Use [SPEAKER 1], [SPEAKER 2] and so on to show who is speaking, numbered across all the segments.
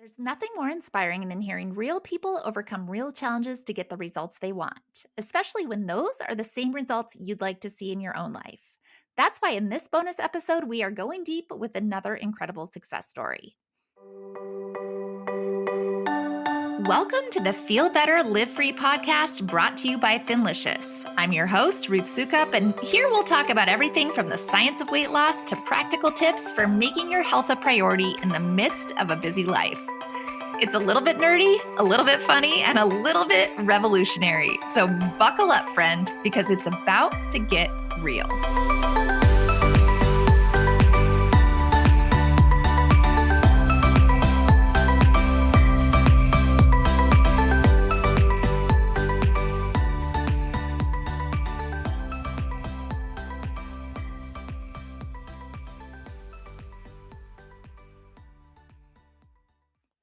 [SPEAKER 1] There's nothing more inspiring than hearing real people overcome real challenges to get the results they want, especially when those are the same results you'd like to see in your own life. That's why in this bonus episode, we are going deep with another incredible success story. Welcome to the Feel Better, Live Free podcast brought to you by Thinlicious. I'm your host, Ruth Sukup, and here we'll talk about everything from the science of weight loss to practical tips for making your health a priority in the midst of a busy life. It's a little bit nerdy, a little bit funny, and a little bit revolutionary. So buckle up, friend, because it's about to get real.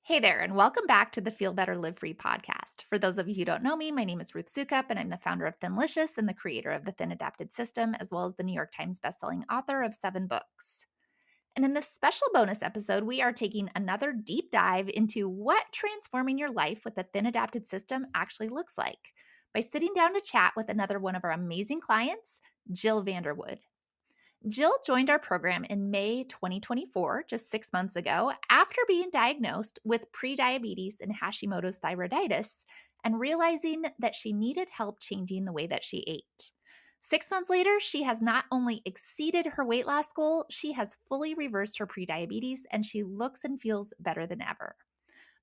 [SPEAKER 1] Hey there, and welcome back to the Feel Better, Live Free podcast. For those of you who don't know me, my name is Ruth Sukup, and I'm the founder of Thinlicious and the creator of the Thin Adapted System, as well as the New York Times bestselling author of 7 books. And in this special bonus episode, we are taking another deep dive into what transforming your life with the Thin Adapted System actually looks like by sitting down to chat with another one of our amazing clients, Jill VanderWoode. Jill joined our program in May 2024, just 6 months ago, after being diagnosed with prediabetes and Hashimoto's thyroiditis and realizing that she needed help changing the way that she ate. 6 months later, she has not only exceeded her weight loss goal, she has fully reversed her prediabetes and she looks and feels better than ever.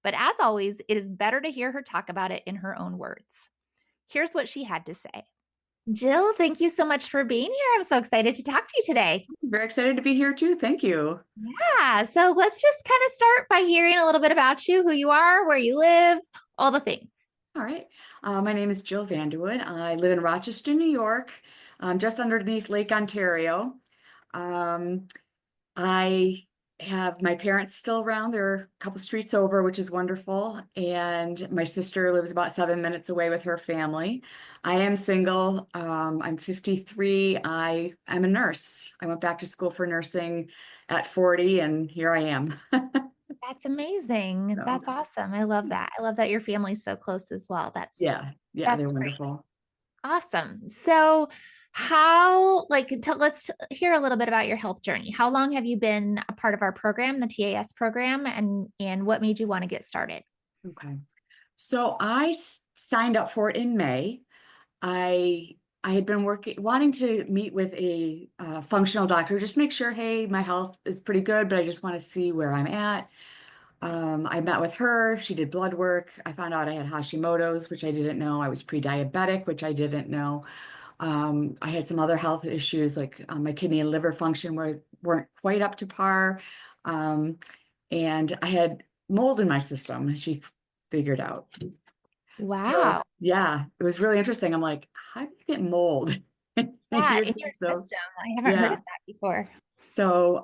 [SPEAKER 1] But as always, it is better to hear her talk about it in her own words. Here's what she had to say. Jill, thank you so much for being here. I'm so excited to talk to you today.
[SPEAKER 2] Very excited to be here too. Thank you.
[SPEAKER 1] Yeah. So let's just kind of start by hearing a little bit about you, who you are, where you live, all the things.
[SPEAKER 2] All right. My name is Jill VanderWoode. I live in Rochester, New York, just underneath Lake Ontario. I have my parents still around. They're a couple streets over, which is wonderful. And my sister lives about 7 minutes away with her family. I am single. I'm 53. I'm a nurse. I went back to school for nursing at 40, and here I am.
[SPEAKER 1] That's amazing. That's awesome. I love that. I love that your family's so close as well. That's
[SPEAKER 2] they're
[SPEAKER 1] great.
[SPEAKER 2] wonderful.
[SPEAKER 1] Awesome. So let's hear a little bit about your health journey. How long have you been a part of our program, the TAS program, and what made you want to get started?
[SPEAKER 2] Okay. So I signed up for it in May. I had been wanting to meet with a functional doctor, just make sure, hey, my health is pretty good, but I just want to see where I'm at. I met with her. She did blood work. I found out I had Hashimoto's, which I didn't know. I was pre-diabetic, which I didn't know. I had some other health issues, like my kidney and liver function weren't quite up to par. And I had mold in my system, she figured out.
[SPEAKER 1] Wow.
[SPEAKER 2] So, yeah, it was really interesting. I'm like, how do you get mold?
[SPEAKER 1] Yeah, in your system. I haven't heard of that before.
[SPEAKER 2] So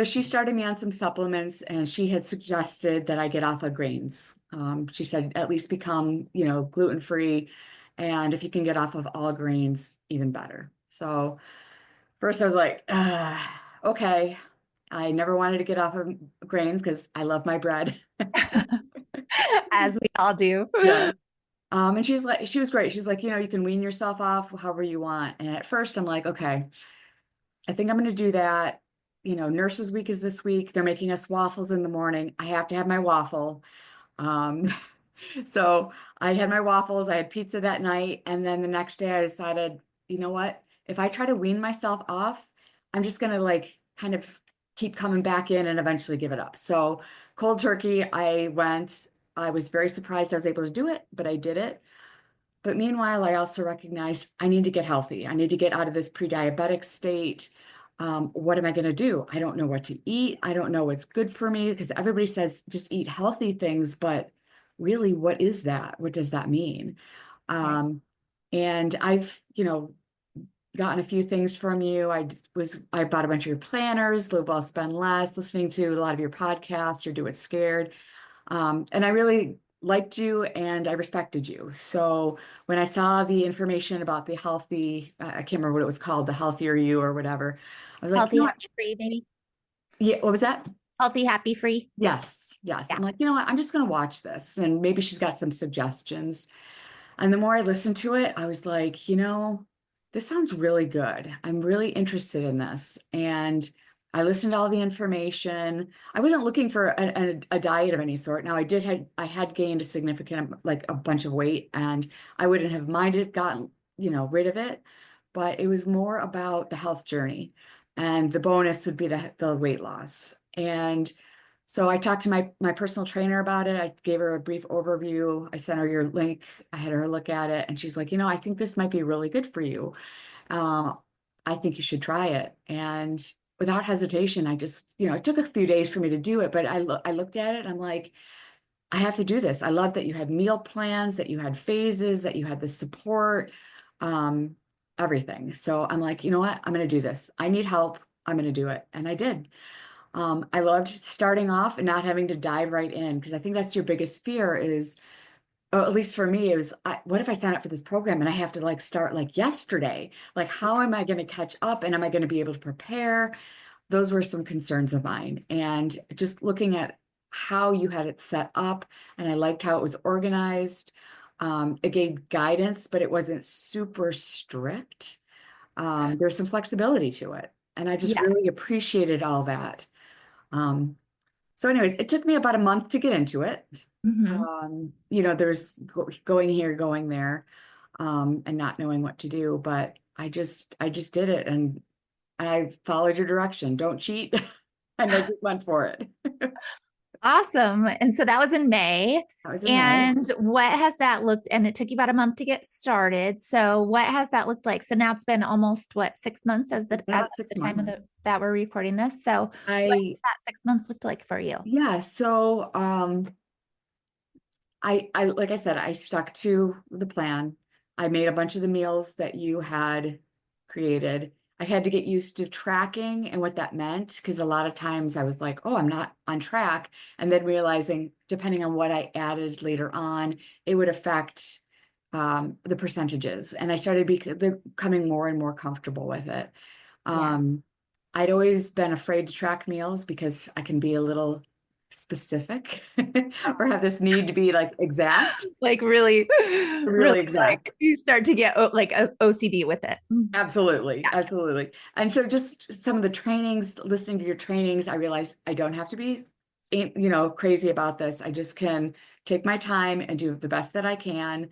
[SPEAKER 2] she started me on some supplements, and she had suggested that I get off of grains. She said, at least become, gluten-free. And if you can get off of all grains, even better. So first I was like, okay. I never wanted to get off of grains because I love my bread.
[SPEAKER 1] As we all do.
[SPEAKER 2] Yeah. And she was great. She's like, you can wean yourself off however you want. And at first I'm like, okay, I think I'm going to do that. Nurses Week is this week. They're making us waffles in the morning. I have to have my waffle. So I had my waffles. I had pizza that night. And then the next day I decided, you know what? If I try to wean myself off, I'm just going to kind of keep coming back in and eventually give it up. So cold turkey, I went. I was very surprised I was able to do it, but I did it. But meanwhile, I also recognized I need to get healthy. I need to get out of this pre-diabetic state. What am I going to do? I don't know what to eat. I don't know what's good for me, because everybody says just eat healthy things, but really, what is that? What does that mean? And I've, gotten a few things from you. I bought a bunch of your planners, Live Well, Spend Less, listening to a lot of your podcasts, or Do It Scared. And I really liked you and I respected you. So when I saw the information about the healthy, I can't remember what it was called, the Healthier You or whatever, I was like,
[SPEAKER 1] Healthy, happy, free, maybe.
[SPEAKER 2] Yeah, what was that?
[SPEAKER 1] Healthy, happy, free.
[SPEAKER 2] Yes, yes.
[SPEAKER 1] Yeah.
[SPEAKER 2] I'm like, you know what? I'm just going to watch this. And maybe she's got some suggestions. And the more I listened to it, I was like, this sounds really good. I'm really interested in this. And I listened to all the information. I wasn't looking for a diet of any sort. Now I had gained a significant, like a bunch of weight, and I wouldn't have minded gotten, rid of it. But it was more about the health journey. And the bonus would be the weight loss. And so I talked to my personal trainer about it. I gave her a brief overview. I sent her your link. I had her look at it, and she's like, I think this might be really good for you. Uh, I think you should try it. And without hesitation, I just, it took a few days for me to do it, but I looked at it. I'm like, I have to do this. I love that you had meal plans, that you had phases, that you had the support, um, everything. So I'm like, you know what? I'm going to do this. I need help. I'm going to do it. And I did. I loved starting off and not having to dive right in, because I think that's your biggest fear is, or at least for me, it was, what if I sign up for this program and I have to like start like yesterday? Like, how am I going to catch up, and am I going to be able to prepare? Those were some concerns of mine. And just looking at how you had it set up, and I liked how it was organized. It gave guidance, but it wasn't super strict. There's some flexibility to it. And I just
[SPEAKER 1] Yeah.
[SPEAKER 2] really appreciated all that. Um, so anyways, it took me about a month to get into it.
[SPEAKER 1] Hmm.
[SPEAKER 2] There's going here, going there, and not knowing what to do, but I just did it, and I followed your direction. Don't cheat. And I just went for it.
[SPEAKER 1] Awesome. And so that was in May.
[SPEAKER 2] That was in May.
[SPEAKER 1] And what has that looked? And it took you about a month to get started. So what has that looked like? So now it's been almost what, 6 months as
[SPEAKER 2] About
[SPEAKER 1] of the
[SPEAKER 2] six
[SPEAKER 1] time of
[SPEAKER 2] months.
[SPEAKER 1] that we're recording this. So what has
[SPEAKER 2] I
[SPEAKER 1] that 6 months looked like for you?
[SPEAKER 2] Yeah, so I like I said, I stuck to the plan. I made a bunch of the meals that you had created. I had to get used to tracking and what that meant, because a lot of times I was like, oh, I'm not on track. And then realizing, depending on what I added later on, it would affect the percentages. And I started becoming more and more comfortable with it.
[SPEAKER 1] Yeah.
[SPEAKER 2] Um, I'd always been afraid to track meals because I can be a little specific or have this need to be like exact,
[SPEAKER 1] Like really, really
[SPEAKER 2] really exact.
[SPEAKER 1] like you start to get like OCD with it.
[SPEAKER 2] Absolutely,
[SPEAKER 1] Gotcha.
[SPEAKER 2] absolutely. And so just some of the trainings, listening to your trainings, I realized I don't have to be, crazy about this. I just can take my time and do the best that I can.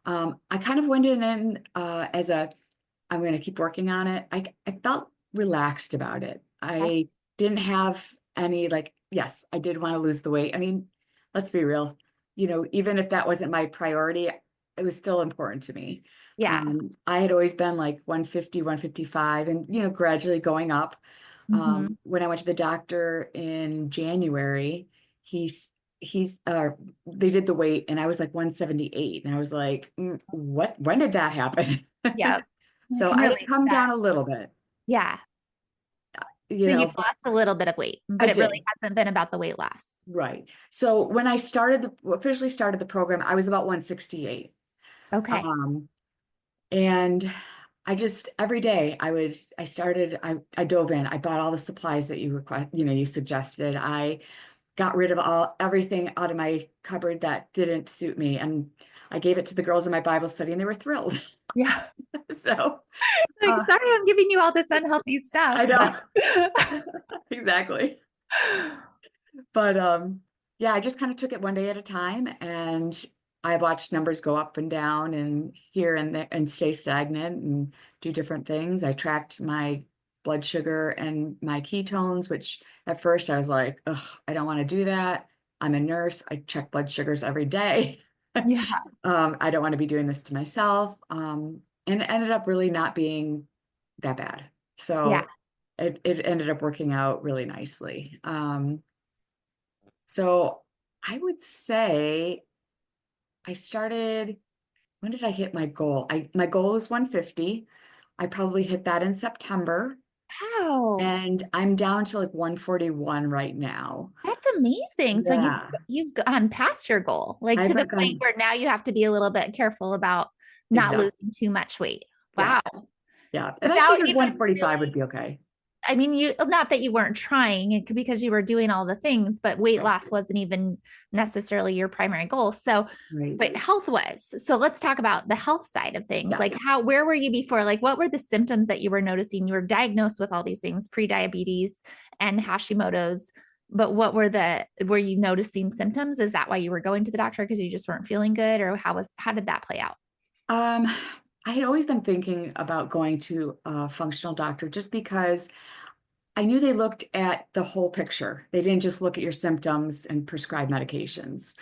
[SPEAKER 2] I kind of went in as I'm going to keep working on it. I felt relaxed about it.
[SPEAKER 1] That's,
[SPEAKER 2] I didn't have any like, yes, I did want to lose the weight. I mean, let's be real. Even if that wasn't my priority, it was still important to me.
[SPEAKER 1] yeah.
[SPEAKER 2] I had always been like 150, 155, and, gradually going up.
[SPEAKER 1] Hmm.
[SPEAKER 2] When I went to the doctor in January, he's they did the weight, and I was like 178, and I was like, when did that happen?
[SPEAKER 1] Yeah. I
[SPEAKER 2] So
[SPEAKER 1] can
[SPEAKER 2] I had
[SPEAKER 1] relate to
[SPEAKER 2] come
[SPEAKER 1] that.
[SPEAKER 2] down a little bit,
[SPEAKER 1] Yeah. So you've
[SPEAKER 2] but
[SPEAKER 1] lost a little bit of weight,
[SPEAKER 2] I
[SPEAKER 1] but it really
[SPEAKER 2] did.
[SPEAKER 1] hasn't been about the weight loss.
[SPEAKER 2] Right. So when I officially started the program, I was about 168.
[SPEAKER 1] Okay.
[SPEAKER 2] Um, and every day I dove in, I bought all the supplies that you suggested. I got rid of everything out of my cupboard that didn't suit me. And I gave it to the girls in my Bible study, and they were thrilled.
[SPEAKER 1] Yeah.
[SPEAKER 2] So,
[SPEAKER 1] Like,
[SPEAKER 2] uh,
[SPEAKER 1] sorry, I'm giving you all this unhealthy stuff,
[SPEAKER 2] I
[SPEAKER 1] but
[SPEAKER 2] know. Exactly. But yeah, I just kind of took it one day at a time, and I watched numbers go up and down and here and there and stay stagnant and do different things. I tracked my blood sugar and my ketones, which at first I was like, ugh, I don't want to do that. I'm a nurse. I check blood sugars every day.
[SPEAKER 1] yeah.
[SPEAKER 2] I don't want to be doing this to myself. And it ended up really not being that bad.
[SPEAKER 1] Yeah.
[SPEAKER 2] So it ended up working out really nicely. So I would say when did I hit my goal? My goal was 150. I probably hit that in September,
[SPEAKER 1] Wow.
[SPEAKER 2] and I'm down to like 141 right now.
[SPEAKER 1] That's amazing. So
[SPEAKER 2] Yeah,
[SPEAKER 1] you've gone past your goal, like
[SPEAKER 2] I
[SPEAKER 1] to the
[SPEAKER 2] haven't
[SPEAKER 1] point
[SPEAKER 2] gone
[SPEAKER 1] where now you have to be a little bit careful about not
[SPEAKER 2] exact.
[SPEAKER 1] losing too much weight.
[SPEAKER 2] Yeah,
[SPEAKER 1] Wow.
[SPEAKER 2] yeah. And I
[SPEAKER 1] Without
[SPEAKER 2] figured
[SPEAKER 1] even
[SPEAKER 2] 145 would
[SPEAKER 1] really
[SPEAKER 2] be okay.
[SPEAKER 1] I mean, you, not that you weren't trying because you were doing all the things, but weight loss wasn't even necessarily your primary goal. So,
[SPEAKER 2] Right.
[SPEAKER 1] but health was. So let's talk about the health side of things. Like
[SPEAKER 2] Yes.
[SPEAKER 1] how, where were you before? Like what were the symptoms that you were noticing? You were diagnosed with all these things, pre-diabetes and Hashimoto's, but were you noticing symptoms? Is that why you were going to the doctor? Because you just weren't feeling good, or how did that play out?
[SPEAKER 2] Um, I had always been thinking about going to a functional doctor just because I knew they looked at the whole picture. They didn't just look at your symptoms and prescribe medications.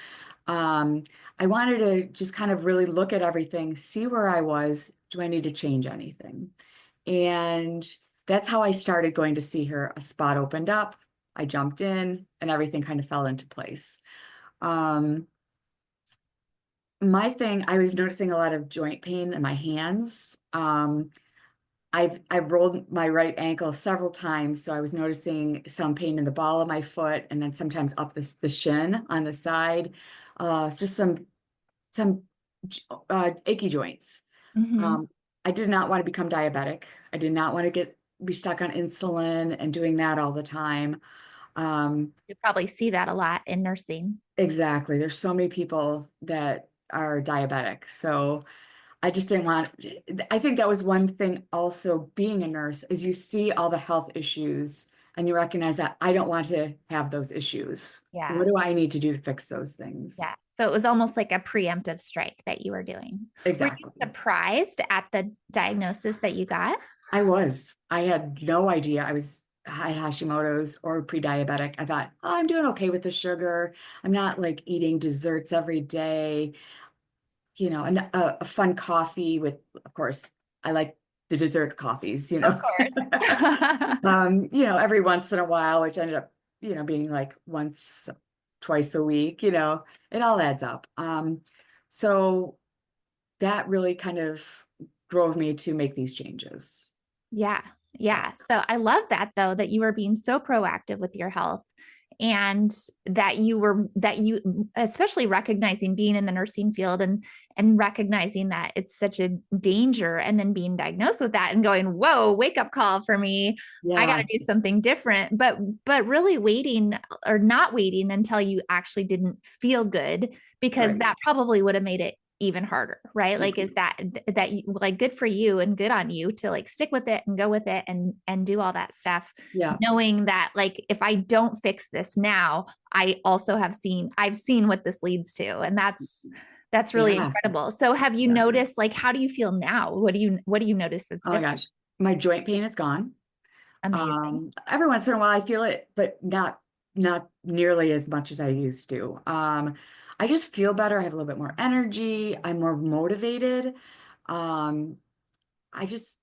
[SPEAKER 2] Um, I wanted to just kind of really look at everything, see where I was. Do I need to change anything? And that's how I started going to see her. A spot opened up, I jumped in, and everything kind of fell into place. Um, my thing, I was noticing a lot of joint pain in my hands. I've rolled my right ankle several times, so I was noticing some pain in the ball of my foot, and then sometimes up the shin on the side. Just some achy joints.
[SPEAKER 1] Mhm.
[SPEAKER 2] Um, I did not want to become diabetic. I did not want to be stuck on insulin and doing that all the time. Um,
[SPEAKER 1] You probably see that a lot in nursing.
[SPEAKER 2] exactly. There's so many people that are diabetic. So I just didn't want, I think that was one thing also being a nurse is you see all the health issues and you recognize that I don't want to have those issues.
[SPEAKER 1] Yeah.
[SPEAKER 2] What do I need to do to fix those things?
[SPEAKER 1] Yeah. So it was almost like a preemptive strike that you were doing. Were you
[SPEAKER 2] Exactly.
[SPEAKER 1] surprised at the diagnosis that you got?
[SPEAKER 2] I was. I had no idea I had Hashimoto's or pre-diabetic. I thought, oh, I'm doing okay with the sugar. I'm not like eating desserts every day. A fun coffee with, of course, I like the dessert coffees,
[SPEAKER 1] Of course.
[SPEAKER 2] every once in a while, which ended up, being like once, twice a week, it all adds up. So that really kind of drove me to make these changes.
[SPEAKER 1] Yeah.
[SPEAKER 2] Yeah.
[SPEAKER 1] Yeah. So I love that though, that you were being so proactive with your health and that you especially recognizing being in the nursing field and recognizing that it's such a danger and then being diagnosed with that and going, whoa, wake up call for me. I got
[SPEAKER 2] Yeah.
[SPEAKER 1] to do something different. But really waiting or not waiting until you actually didn't feel good, because
[SPEAKER 2] Right.
[SPEAKER 1] that probably would have made it even harder, right?
[SPEAKER 2] Yeah.
[SPEAKER 1] Like, is that you, like, good for you and good on you to like stick with it and go with it and do all that stuff,
[SPEAKER 2] Yeah.
[SPEAKER 1] knowing that like if I don't fix this now, I've seen what this leads to, and that's really
[SPEAKER 2] Yeah.
[SPEAKER 1] incredible. So have you
[SPEAKER 2] Yeah.
[SPEAKER 1] noticed, like, how do you feel now? What do you notice that's
[SPEAKER 2] Oh my
[SPEAKER 1] different?
[SPEAKER 2] gosh. My joint pain is gone.
[SPEAKER 1] Amazing.
[SPEAKER 2] Every once in a while I feel it, but not nearly as much as I used to. I just feel better. I have a little bit more energy. I'm more motivated. Um, I just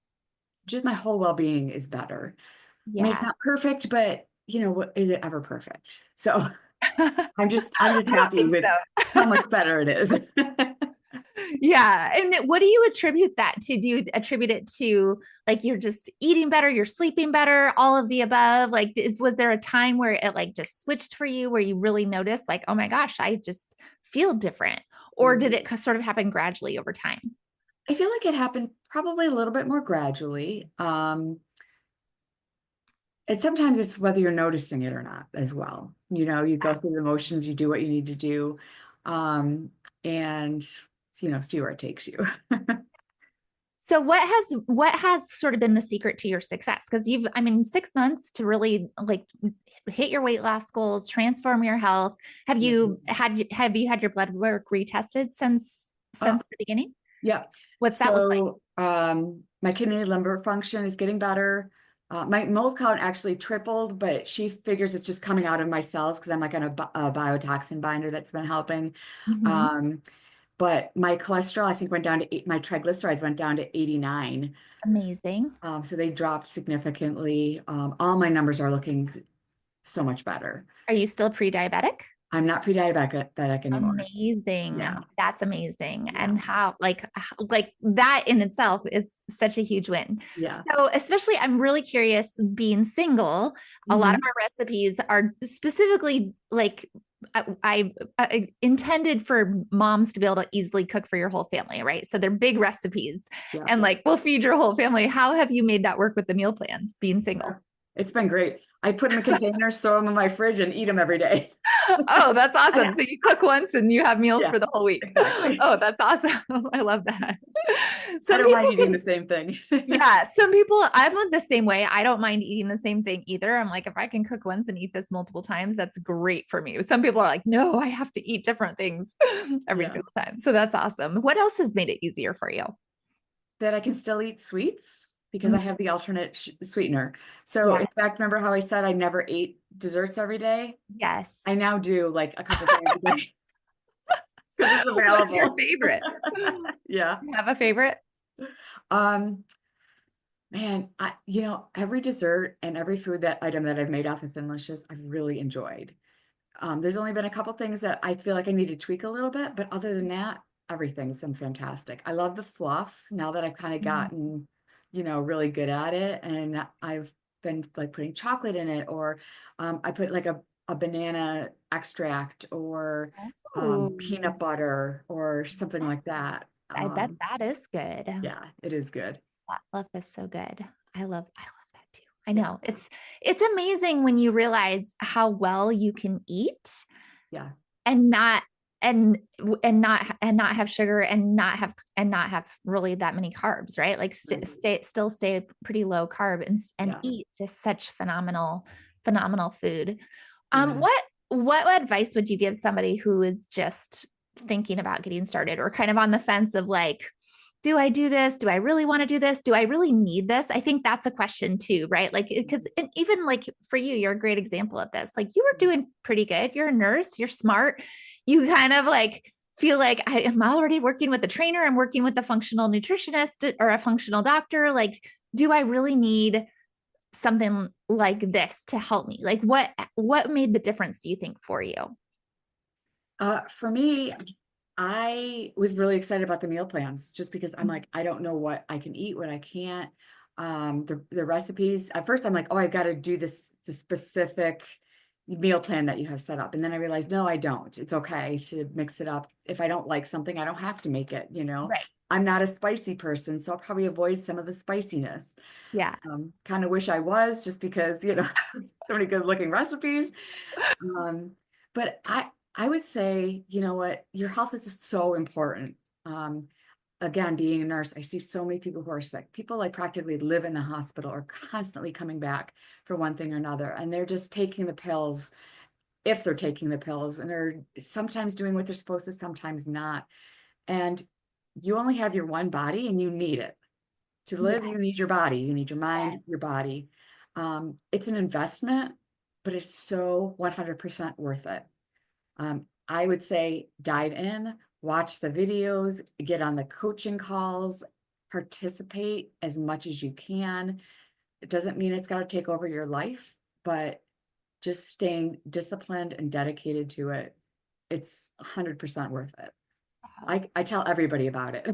[SPEAKER 2] my whole well-being is better. I mean, it's
[SPEAKER 1] Yeah.
[SPEAKER 2] not perfect, but what is it ever perfect? So
[SPEAKER 1] I
[SPEAKER 2] I'm just
[SPEAKER 1] don't
[SPEAKER 2] happy
[SPEAKER 1] think
[SPEAKER 2] with
[SPEAKER 1] so.
[SPEAKER 2] how much better it is.
[SPEAKER 1] Yeah. And what do you attribute that to? Do you attribute it to like you're just eating better, you're sleeping better, all of the above? Like, was there a time where it like just switched for you where you really noticed, like, oh my gosh, I just feel different? Or did it sort of happen gradually over time?
[SPEAKER 2] I feel like it happened probably a little bit more gradually. And sometimes it's whether you're noticing it or not as well. You go through the motions, you do what you need to do, and see where it takes you.
[SPEAKER 1] So what has sort of been the secret to your success? Because I mean, 6 months to really like hit your weight loss goals, transform your health. Have you had your blood work retested
[SPEAKER 2] Uh,
[SPEAKER 1] since the beginning?
[SPEAKER 2] yeah.
[SPEAKER 1] What's that look like?
[SPEAKER 2] So my kidney liver function is getting better. My mold count actually tripled, but she figures it's just coming out of my cells because I'm like on a biotoxin binder that's been helping.
[SPEAKER 1] Mhm.
[SPEAKER 2] Um, but my cholesterol, I think, went down to my triglycerides went down to 89.
[SPEAKER 1] Amazing.
[SPEAKER 2] So they dropped significantly. All my numbers are looking so much better.
[SPEAKER 1] Are you still pre-diabetic?
[SPEAKER 2] I'm not pre-diabetic anymore.
[SPEAKER 1] Amazing.
[SPEAKER 2] Yeah,
[SPEAKER 1] That's amazing.
[SPEAKER 2] yeah,
[SPEAKER 1] And how like that in itself is such a huge win.
[SPEAKER 2] yeah.
[SPEAKER 1] So, especially I'm really curious being single, a lot of
[SPEAKER 2] Hmm.
[SPEAKER 1] our recipes are specifically like I intended for moms to be able to easily cook for your whole family, right? So they're big recipes
[SPEAKER 2] Yeah.
[SPEAKER 1] and like we'll feed your whole family. How have you made that work with the meal plans being single?
[SPEAKER 2] It's been great. I put them in containers, throw them in my fridge, and eat them every day.
[SPEAKER 1] Oh, that's awesome.
[SPEAKER 2] I,
[SPEAKER 1] So you cook once and you have meals
[SPEAKER 2] yeah,
[SPEAKER 1] for the whole week.
[SPEAKER 2] exactly.
[SPEAKER 1] Oh, that's awesome. I love that.
[SPEAKER 2] I
[SPEAKER 1] Some
[SPEAKER 2] don't mind
[SPEAKER 1] people
[SPEAKER 2] eating
[SPEAKER 1] can,
[SPEAKER 2] the same thing.
[SPEAKER 1] yeah, some people, I'm the same way. I don't mind eating the same thing either. I'm like, if I can cook once and eat this multiple times, that's great for me. Some people are like, no, I have to eat different things every
[SPEAKER 2] Yeah.
[SPEAKER 1] single time. So that's awesome. What else has made it easier for you?
[SPEAKER 2] That I can still eat sweets because I
[SPEAKER 1] Mm,
[SPEAKER 2] have the alternate sweetener. So
[SPEAKER 1] yeah.
[SPEAKER 2] in fact, remember how I said I never ate desserts every day?
[SPEAKER 1] Yes.
[SPEAKER 2] I now do like a couple times a day because it's
[SPEAKER 1] What's your
[SPEAKER 2] available.
[SPEAKER 1] favorite?
[SPEAKER 2] Yeah.
[SPEAKER 1] You have a favorite?
[SPEAKER 2] Um, Man, every dessert and every food that item that I've made off of Thinlicious, I've really enjoyed. There's only been a couple things that I feel like I need to tweak a little bit, but other than that, everything's been fantastic. I love the fluff now that I've kind of
[SPEAKER 1] Mhm.
[SPEAKER 2] gotten, really good at it. And I've been like putting chocolate in it, or I put like a banana extract or
[SPEAKER 1] Oh,
[SPEAKER 2] peanut butter or something like that.
[SPEAKER 1] I bet that is good.
[SPEAKER 2] Yeah, it is good.
[SPEAKER 1] That fluff is so good. I love that too. I
[SPEAKER 2] Yeah,
[SPEAKER 1] know. It's amazing when you realize how well you can eat
[SPEAKER 2] yeah,
[SPEAKER 1] and not and not have sugar and not have really that many carbs, right? Like
[SPEAKER 2] right.
[SPEAKER 1] still stay pretty low carb and
[SPEAKER 2] Yeah,
[SPEAKER 1] eat just such phenomenal food.
[SPEAKER 2] yeah.
[SPEAKER 1] What advice would you give somebody who is just thinking about getting started or kind of on the fence of like, do I do this? Do I really want to do this? Do I really need this? I think that's a question too, right? Like, because even like for you, you're a great example of this. Like, you were doing pretty good. You're a nurse, you're smart. You kind of like feel like I am already working with a trainer, I'm working with a functional nutritionist or a functional doctor. Like, do I really need something like this to help me? Like, what made the difference, do you think, for you?
[SPEAKER 2] For me, I was really excited about the meal plans just because I'm like, I don't know what I can eat, what I can't. The recipes. At first, I'm like, oh, I've got to do the specific meal plan that you have set up. And then I realized, no, I don't. It's okay to mix it up. If I don't like something, I don't have to make it.
[SPEAKER 1] Right.
[SPEAKER 2] I'm not a spicy person, so I'll probably avoid some of the spiciness.
[SPEAKER 1] Yeah.
[SPEAKER 2] Kind of wish I was just because, so many good looking recipes. But I would say, you know what, your health is so important. Um, Again, being a nurse, I see so many people who are sick. People like practically live in the hospital or constantly coming back for one thing or another, and they're just taking the pills if they're taking the pills, and they're sometimes doing what they're supposed to, sometimes not. And you only have your one body, and you need it to live.
[SPEAKER 1] Yeah.
[SPEAKER 2] You need your body, you need your
[SPEAKER 1] Yeah.
[SPEAKER 2] mind, your body. It's an investment, but it's so 100% worth it. I would say dive in, watch the videos, get on the coaching calls, participate as much as you can. It doesn't mean it's got to take over your life, but just staying disciplined and dedicated to it, it's 100% worth it. I tell everybody about it.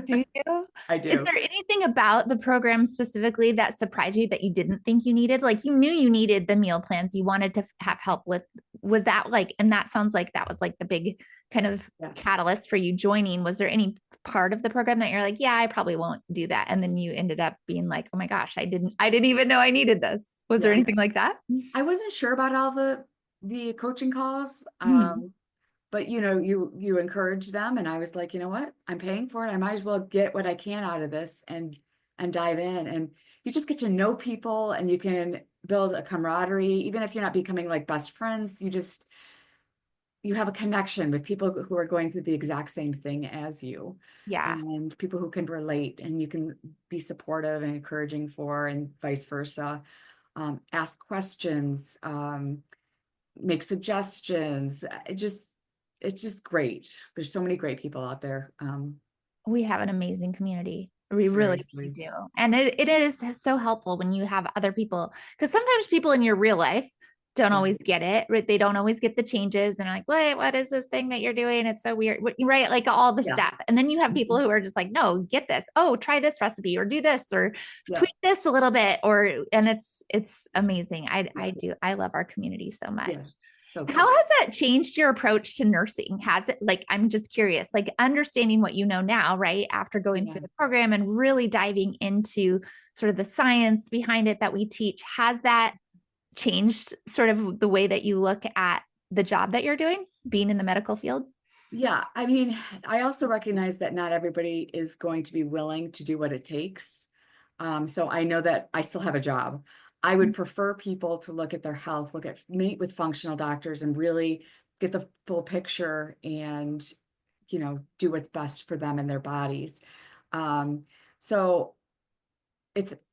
[SPEAKER 1] Do you?
[SPEAKER 2] I
[SPEAKER 1] Is
[SPEAKER 2] do.
[SPEAKER 1] there anything about the program specifically that surprised you that you didn't think you needed? Like, you knew you needed the meal plans, you wanted to have help with, was that like, and that sounds like that was like the big kind of
[SPEAKER 2] Yeah.
[SPEAKER 1] catalyst for you joining. Was there any part of the program that you're like, yeah, I probably won't do that? And then you ended up being like, oh my gosh, I didn't even know I needed this. Was there
[SPEAKER 2] Yeah.
[SPEAKER 1] anything like that?
[SPEAKER 2] I wasn't sure about all the coaching calls.
[SPEAKER 1] Mhm.
[SPEAKER 2] But you encourage them, and I was like, you know what, I'm paying for it, I might as well get what I can out of this and dive in. And you just get to know people, and you can build a camaraderie, even if you're not becoming like best friends. You have a connection with people who are going through the exact same thing as you,
[SPEAKER 1] Yeah.
[SPEAKER 2] and people who can relate, and you can be supportive and encouraging for, and vice versa. Ask questions, make suggestions. It's just great. There's so many great people out there.
[SPEAKER 1] We have an amazing community. We really, really
[SPEAKER 2] Seriously.
[SPEAKER 1] do. And it is so helpful when you have other people, because sometimes people in your real life don't
[SPEAKER 2] Yeah.
[SPEAKER 1] always get it, right? They don't always get the changes. And they're like, wait, what is this thing that you're doing? It's so weird, right? Like all the
[SPEAKER 2] Yeah.
[SPEAKER 1] stuff. And then you have people
[SPEAKER 2] Mhm.
[SPEAKER 1] who are just like, no, get this. Oh, try this recipe or do this or
[SPEAKER 2] Yeah.
[SPEAKER 1] tweak this a little bit. And it's amazing.
[SPEAKER 2] Yeah.
[SPEAKER 1] I love our community so
[SPEAKER 2] Yeah.
[SPEAKER 1] much.
[SPEAKER 2] So
[SPEAKER 1] How
[SPEAKER 2] good.
[SPEAKER 1] has that changed your approach to nursing? Has it, like, I'm just curious, like understanding what you know now, right? After going
[SPEAKER 2] Yeah.
[SPEAKER 1] through the program and really diving into sort of the science behind it that we teach, has that changed sort of the way that you look at the job that you're doing, being in the medical field?
[SPEAKER 2] Yeah, I mean, I also recognize that not everybody is going to be willing to do what it takes. So I know that I still have a job. I would prefer people to look at their health, meet with functional doctors and really get the full picture and, do what's best for them and their bodies. Um, so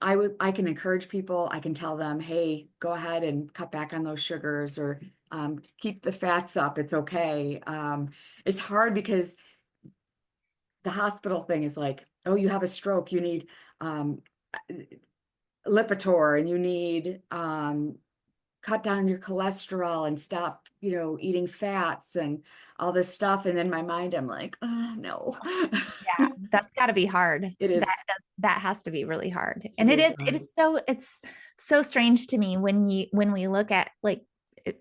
[SPEAKER 2] I can encourage people. I can tell them, hey, go ahead and cut back on those sugars or keep the fats up. It's okay. It's hard because the hospital thing is like, oh, you have a stroke, you need um, Lipitor, and you need cut down your cholesterol and stop, eating fats and all this stuff. And in my mind, I'm like, oh, no.
[SPEAKER 1] Yeah, that's got to be hard.
[SPEAKER 2] It is.
[SPEAKER 1] That has to be really hard.
[SPEAKER 2] It
[SPEAKER 1] And
[SPEAKER 2] is.
[SPEAKER 1] it's so strange to me when we look at like,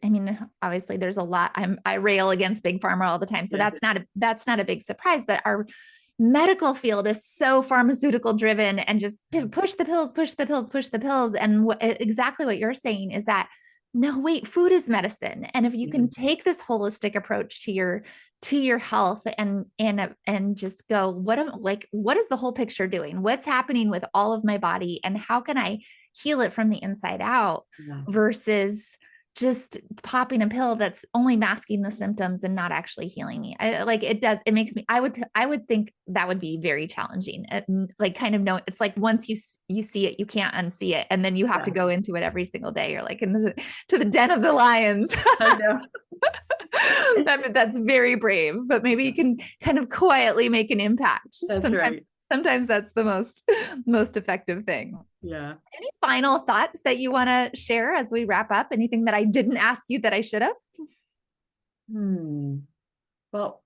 [SPEAKER 1] I mean, obviously there's a lot. I rail against big pharma all the time. So
[SPEAKER 2] Yeah.
[SPEAKER 1] that's not a big surprise, but our medical field is so pharmaceutical driven and just push the pills, push the pills, push the pills. And exactly what you're saying is that no, wait, food is medicine. And if you can take this holistic approach to your health and just go, what is the whole picture doing? What's happening with all of my body and how can I heal it from the inside out
[SPEAKER 2] Yeah.
[SPEAKER 1] versus just popping a pill that's only masking the symptoms and not actually healing me. It makes me, I would think that would be very challenging. Like kind of know, it's like once you see it, you can't unsee it. And then you have
[SPEAKER 2] Yeah.
[SPEAKER 1] to go into it every single day. You're like to the den of the lions.
[SPEAKER 2] I know.
[SPEAKER 1] That's very brave, but maybe you can kind of quietly make an impact.
[SPEAKER 2] That's right.
[SPEAKER 1] Sometimes that's the most effective thing.
[SPEAKER 2] Yeah.
[SPEAKER 1] Any final thoughts that you want to share as we wrap up? Anything that I didn't ask you that I should have?
[SPEAKER 2] Well,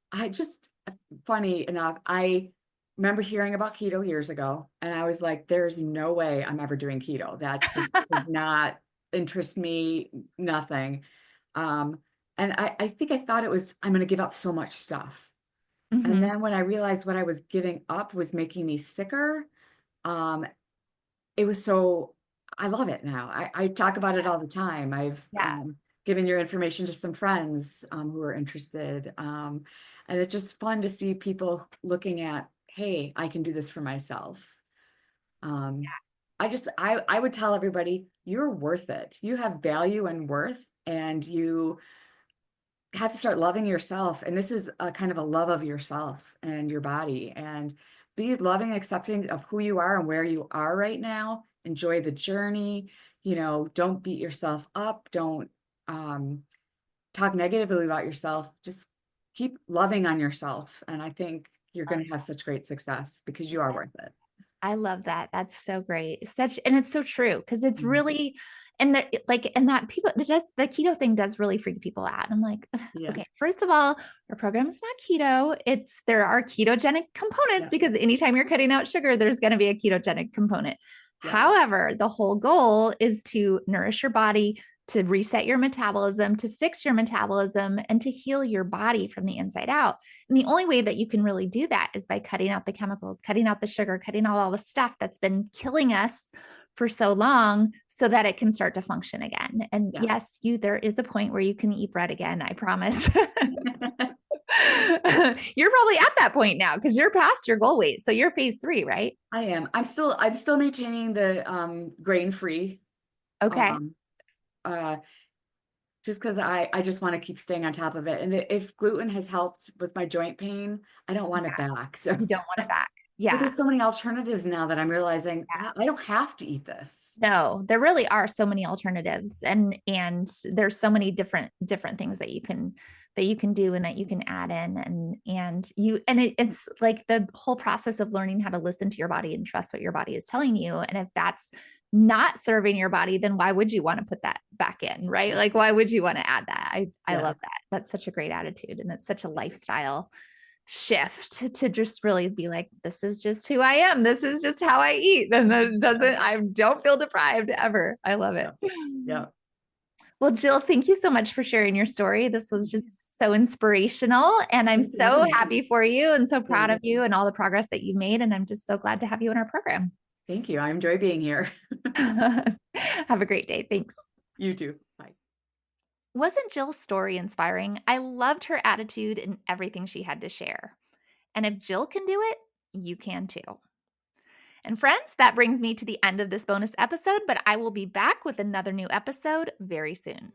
[SPEAKER 2] funny enough, I remember hearing about keto years ago, and I was like, there's no way I'm ever doing keto. That just did not interest me, nothing. And I think I thought I'm going to give up so much stuff. And
[SPEAKER 1] Mm-hmm.
[SPEAKER 2] then when I realized what I was giving up was making me sicker, um, it was so, I love it now. I talk about it all the time. I've
[SPEAKER 1] Yeah.
[SPEAKER 2] given your information to some friends who are interested. And it's just fun to see people looking at, hey, I can do this for myself. Um, I would tell everybody, you're worth it. You have value and worth, and you have to start loving yourself. And this is a kind of a love of yourself and your body, and be loving and accepting of who you are and where you are right now. Enjoy the journey. Don't beat yourself up. Don't talk negatively about yourself. Just keep loving on yourself. And I think you're going to have such great success because you are worth it.
[SPEAKER 1] I love that. That's so great. And it's so true because it's
[SPEAKER 2] Mhm.
[SPEAKER 1] really, and that people, the keto thing does really freak people out. I'm like,
[SPEAKER 2] Yeah.
[SPEAKER 1] okay, first of all, our program is not keto. There are ketogenic components
[SPEAKER 2] Yeah.
[SPEAKER 1] because anytime you're cutting out sugar, there's going to be a ketogenic component.
[SPEAKER 2] Yeah.
[SPEAKER 1] However, the whole goal is to nourish your body, to reset your metabolism, to fix your metabolism, and to heal your body from the inside out. And the only way that you can really do that is by cutting out the chemicals, cutting out the sugar, cutting out all the stuff that's been killing us for so long so that it can start to function again. And
[SPEAKER 2] Yeah.
[SPEAKER 1] yes, there is a point where you can eat bread again, I promise. You're probably at that point now because you're past your goal weight. So you're phase 3, right?
[SPEAKER 2] I am. I'm still maintaining the grain-free.
[SPEAKER 1] Okay.
[SPEAKER 2] Um, uh, just because I just want to keep staying on top of it. And if gluten has helped with my joint pain, I don't want it back. So,
[SPEAKER 1] You don't want it back.
[SPEAKER 2] but
[SPEAKER 1] Yeah.
[SPEAKER 2] there's so many alternatives now that I'm realizing, wow, I don't have to eat this.
[SPEAKER 1] No, there really are so many alternatives and there's so many different things that you can do and that you can add in it's like the whole process of learning how to listen to your body and trust what your body is telling you. And if that's not serving your body, then why would you want to put that back in, right? Like why would you want to add that? I
[SPEAKER 2] Yeah.
[SPEAKER 1] love that. That's such a great attitude and it's such a lifestyle shift to just really be like, this is just who I am. This is just how I eat. And I don't feel deprived ever. I love it.
[SPEAKER 2] Yeah. Yeah.
[SPEAKER 1] Well, Jill, thank you so much for sharing your story. This was just so inspirational. And I'm
[SPEAKER 2] Thanks for having
[SPEAKER 1] so
[SPEAKER 2] me.
[SPEAKER 1] happy for you and so
[SPEAKER 2] Yeah.
[SPEAKER 1] proud of you and all the progress that you made. And I'm just so glad to have you in our program.
[SPEAKER 2] Thank you. I enjoy being here.
[SPEAKER 1] Have a great day. Thanks.
[SPEAKER 2] You too. Bye.
[SPEAKER 1] Wasn't Jill's story inspiring? I loved her attitude and everything she had to share. And if Jill can do it, you can too. And friends, that brings me to the end of this bonus episode, but I will be back with another new episode very soon.